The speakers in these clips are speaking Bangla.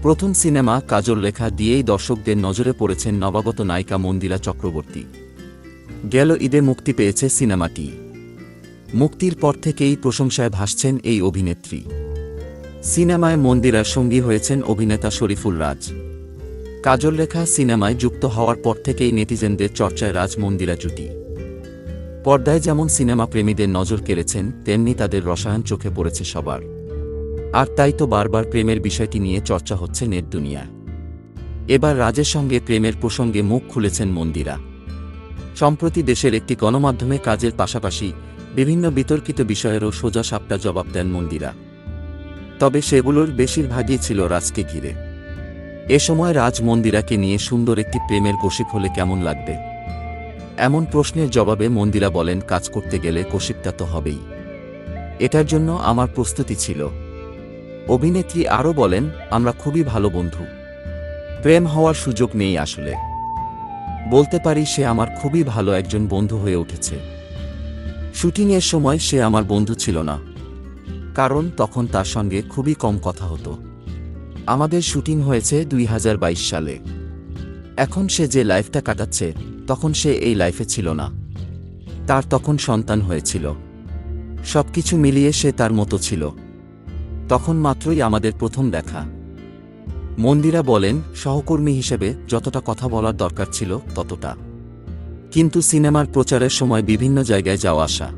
প্রথম সিনেমা কাজল রেখা দিয়েই দর্শকদের নজরে পড়েছেন নবাগত নায়িকা মন্দিরা চক্রবর্তী। গেল ঈদে মুক্তি পেয়েছে সিনেমাটি। মুক্তির পর থেকেই প্রশংসায় ভাসছেন এই অভিনেত্রী। সিনেমায় মন্দিরার সঙ্গী হয়েছেন অভিনেতা শরীফুল রাজ। কাজল রেখা সিনেমায় যুক্ত হওয়ার পর থেকেই নেটিজেনদের চর্চায় রাজ মন্দিরা জুটি। পর্দায় যেমন সিনেমা প্রেমীদের নজর কেড়েছেন, তেমনি তাদের রসায়ন চোখে পড়েছে সবার। আর তাই তো বারবার প্রেমের বিষয়টি নিয়ে চর্চা হচ্ছে নেট দুনিয়ায়। এবার রাজের সঙ্গে প্রেমের প্রসঙ্গে মুখ খুলেছেন মন্দিরা। সম্প্রতি দেশের একটি গণমাধ্যমে কাজের পাশাপাশি বিভিন্ন বিতর্কিত বিষয়েরও সোজা সাপটা জবাব দেন মন্দিরা। তবে সেগুলোর বেশিরভাগই ছিল রাজকে ঘিরে। এ সময় রাজ মন্দিরাকে নিয়ে সুন্দর একটি প্রেমের গসিপ হলে কেমন লাগবে, এমন প্রশ্নের জবাবে মন্দিরা বলেন, কাজ করতে গেলে গসিপটা তো হবেই, এটার জন্য আমার প্রস্তুতি ছিল। অভিনেত্রী আরও বলেন, আমরা খুবই ভালো বন্ধু, প্রেম হওয়ার সুযোগ নেই আসলে। বলতে পারি সে আমার খুবই ভালো একজন বন্ধু হয়ে উঠেছে। শুটিংয়ের সময় সে আমার বন্ধু ছিল না, কারণ তখন তার সঙ্গে খুবই কম কথা হতো। আমাদের শুটিং হয়েছে 2022 সালে। এখন সে যে লাইফটা কাটাচ্ছে, তখন সে এই লাইফে ছিল না। তার তখন সন্তান হয়েছিল। সবকিছু মিলিয়ে সে তার মতো ছিল। তখন মাত্রই আমাদের প্রথম দেখা। মন্দিরা বলেন, সহকর্মী হিসেবে যতটা কথা বলার দরকার ছিল ততটা, কিন্তু সিনেমার প্রচারের সময় বিভিন্ন জায়গায় যাওয়া আসা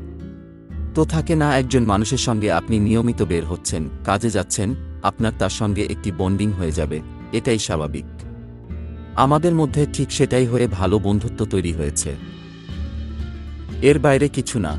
তো থাকে না। একজন মানুষের সঙ্গে আপনি নিয়মিত বের হচ্ছেন, কাজে যাচ্ছেন, আপনার তার সঙ্গে একটি বন্ডিং হয়ে যাবে, এটাই স্বাভাবিক। আমাদের মধ্যে ঠিক সেটাই হয়ে ভালো বন্ধুত্ব তৈরি হয়েছে, এর বাইরে কিছু না।